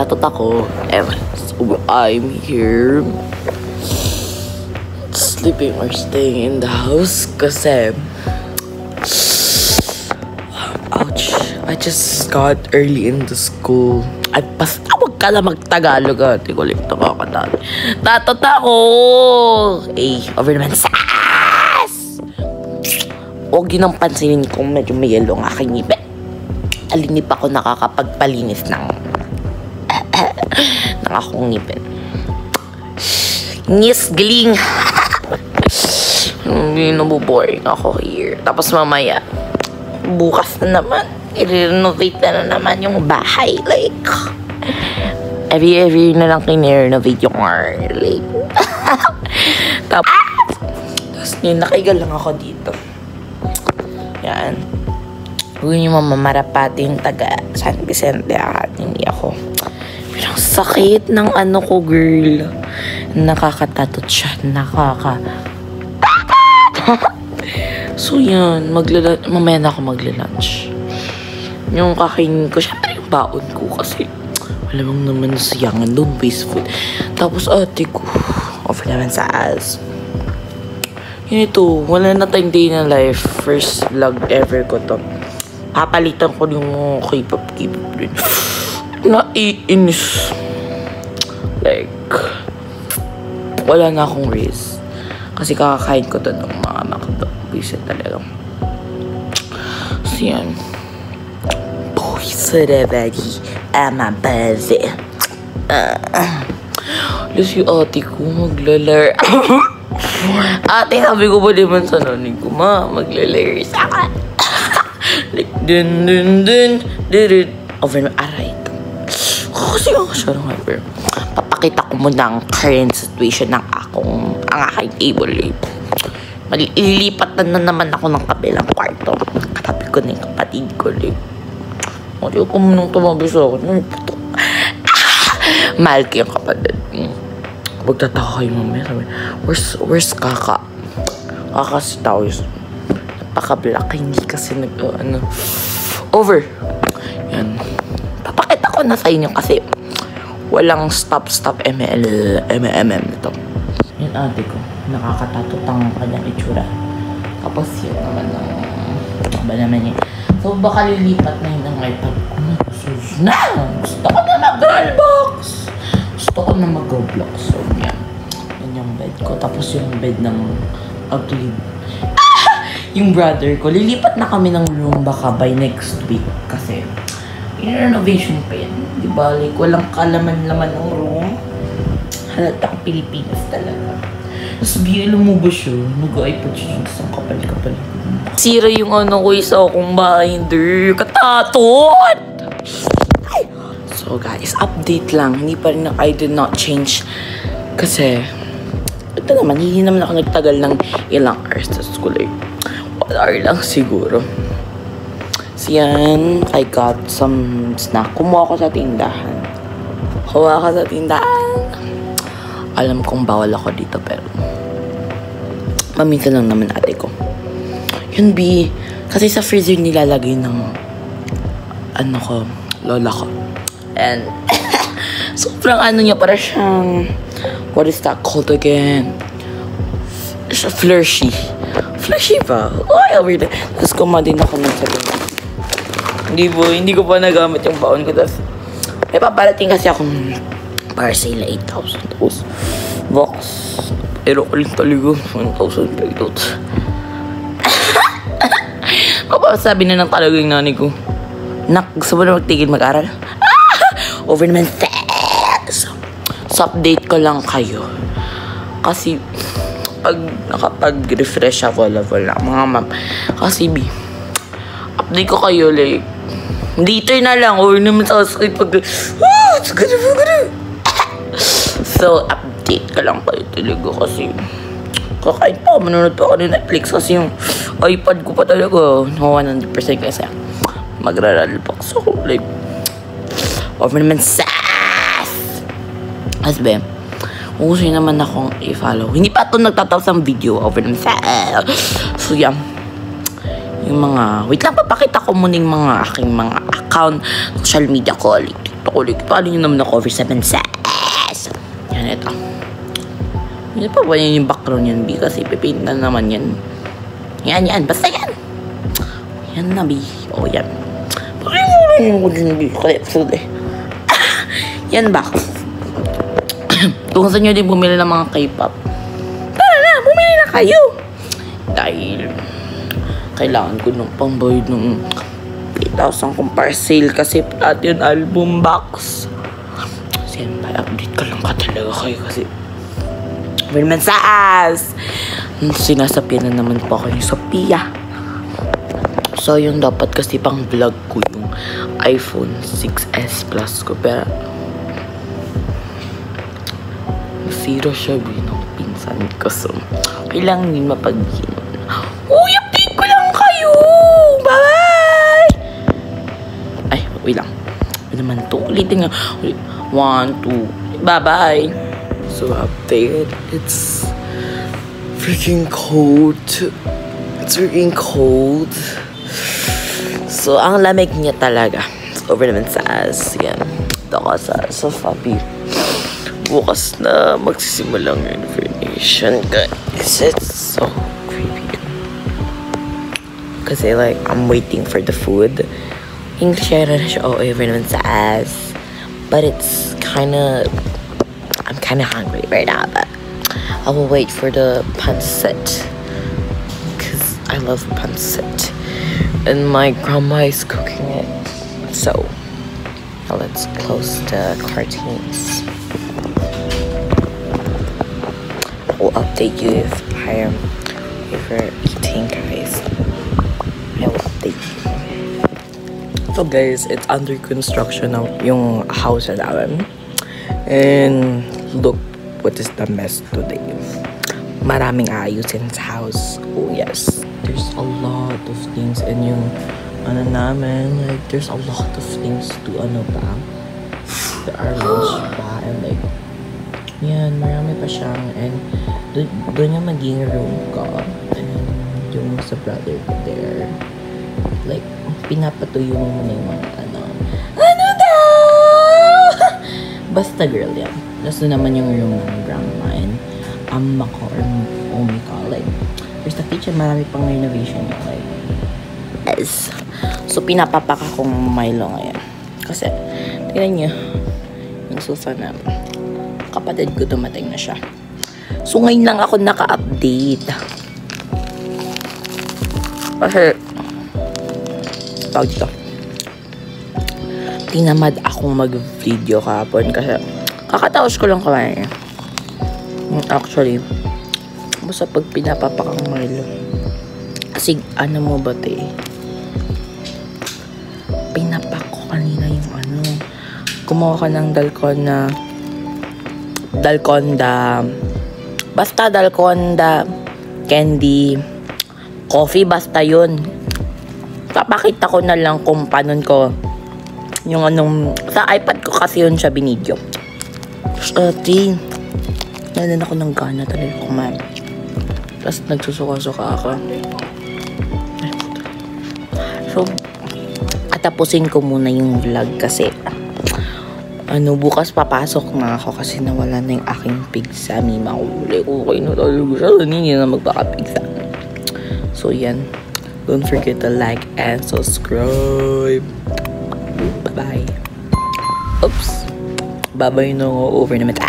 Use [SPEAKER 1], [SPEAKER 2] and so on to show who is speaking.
[SPEAKER 1] nakakatatot ako. So I'm here sleeping or staying in the house kasi ouch, I just got early into school. At wag ka lang mag-Tagalog ah. Di ko ulit nakakatali. Tatot ako! Over naman sas! Huwag yun ang pansinin kung medyo may yelo ang aking ngipin. Alinip ako nakakapagpalinis ng akong ngipin. Ngisgling! Hindi nabuboring ako here. Tapos mamaya, bukas na naman, i-renovate na naman yung bahay. Like, every na lang kine-renovate yung like. Tapos yun, nakaigal lang ako dito. Yan. Huwag niyo mamamarapati yung taga San Vicente at hindi ako. Pero ang sakit ng ano ko, girl. Nakakatatot siya. So yan, mamaya na ako magla-lunch. Yung kakainin ko, syempre yung baon ko kasi wala bang naman sayangan, don't waste food. Tapos ate ko, over naman sa ass. Yun ito, wala na tayong day na life. First vlog ever ko to. Papalitan ko yung K-pop rin. Naiinis. Like, wala na akong race. Kasi kakakain ko to ng mga makdo. Visit talaga. So yan. Boys, ready. I'm a busy. Alas yung ate ko maglalar. Ate, sabi ko ba naman sa nanin ko, maglalar sa akin. Like, dun. Over na, aray. Kasi ako siya ng hyper. Papakita ko muna ang current situation ng ang aking table. Malilipat na naman ako ng kabilang kwarto. Katabi ko na yung kapatid ko. Ayaw ko munang tumabi sa akin. Mahal ko yung kapatid. Huwag tataka kayo mamaya. Sabi, where's Kaka? Kaka si Taoist. Napaka-black. Hindi kasi over. Yan. Papakita ko na sa inyo kasi walang stop MMM nito. Yan ate ko. Nakakatatot ang kanyang itsura. Tapos yun naman naman niya. So baka lilipat na yun ang iPad ko. Gusto ko na mag-Roblox. Gusto ko na mag-Roblox. So yan. Yan yung bed ko. Tapos yung bed ng ugly. Yung brother ko. Lilipat na kami ng room baka by next week. Kasi in-renovation pa yan. Diba? Like walang kalaman-laman ng room. Halatang Pilipinas talaga. Tapos bigla lumubos siya. Nag-iPad siya. Isang kapal-kapal. Sira yung ko isa akong binder. Katatot! So guys, update lang. Hindi pa rin I did not change. Kasi, ito naman, hindi naman ako nagtagal ng ilang hours sa school. 1 hour lang siguro. So yan, I got some snack. Kumuha ko sa tindahan. Alam kong bawal ako dito pero maminsan lang naman ate ko. Yun B, kasi sa freezer nilalagay ng lola ko. And sobrang niya para siyang what is that called again? Siya flirty pa. Ay, over there. Tapos kuma din ako nagsabi. Hindi ko pa nagamit yung baon ko. Tapos may paparating kasi akong parcel 8,000. Tapos box. Pero ulit talaga 1,000 pesos. Mapasabi na ng talaga yung nanay ko. Nak, gusto mo na magtigil mag-aral? Over naman sex. So update ko lang kayo. Kasi pag nakapag-refresh ako level na mga ma'am. Kasi update ko kayo like later na lang or naman sa sakit pag so update ka lang kayo talaga kasi kakain pa, manonood pa ako ng Netflix kasi yung iPad ko pa talaga 100% kasi magra-rollbox ako like over naman sas as be gusto naman akong i-follow. Hindi pa ito nagtatapos ang video over naman sas. So yan yung mga wait lang, papakita ko muna yung mga aking mga account social media ko like Tukulik. Paano nyo naman ako over 7 says? Yan, ito. Hindi pa ba yun yung background yan, B? Kasi pipaint na naman yan. Yan. Basta yan. Yan na, B. O, yan. Yan ba? Kung saan nyo din bumili ng mga K-pop, tara na, bumili na kayo. Dahil kailangan ko nung pangbayad ng 8,000 kung parcel kasi pati yung album box. Kasi yan, update ka lang ka talaga kayo kasi Wilman Saas! Sinasapyan na naman po ako yung Sophia. So, yung dapat kasi pang vlog ko yung iPhone 6s Plus ko. Pero, zero siya ng pinsan ko. So, kailangan din mapag-inom. Uy, update ko lang kayo! Bye! Ay, wait lang. Wait naman to. Ulitin nga. 1, 2. Bye-bye! So, update. It's freaking cold. It's freaking cold. So, ang lamig niya talaga. Over naman sa ass. Yan. Ito ka sa Fabi. Bukas na magsisimulang information, guys. It's so creepy. Kasi, like, I'm waiting for the food. English na siya. Oh, over naman sa ass. But it's I'm kinda hungry right now, but I will wait for the pancit because I love pancit and my grandma is cooking it. So now let's close the curtains. I will update you if we're eating, guys. I will update you. So guys, it's under construction now yung house namin. And look what is the mess today. Maraming ayusin sa house. Oh yes, there's a lot of things and yung namin, like there's a lot of things to pa, to arrange pa, and like yan, marami pa siyang, and doon yung maging room ko, and yung sa brother ko there, like pinapatuyo mo na yung mga basta girl yan. Tapos naman yung room ng grandma and amma ko or umi ko. Like, there's the kitchen, marami pang renovation yung like. Yes. So, pinapapaka kong Milo ngayon. Kasi, tingnan nyo, yung sofa na kapatid ko dumating na siya. So, ngayon lang ako naka-update. Kasi, tawag dito. Tinamad akong mag-video kahapon kasi kakataos ko lang kumain. Actually, basta pag pinapapakang Milo. Kasi ano mo ba pinapak ko kanina yung gumawa ka ng dalconda candy coffee, basta yun. Papakita ko na lang kung paano ko yung sa iPad ko kasi yun siya binidyo. Nanan ako ng gana talaga kumain. Tapos nagsusuka-suka ako. So, atapusin ko muna yung vlog kasi bukas papasok na ako kasi nawala na yung aking pizza. May makulay ko kayo na talaga siya. Hindi na magpaka-pizza. So, yan. Don't forget to like and subscribe. Bye. Oops. Bye-bye no over naman.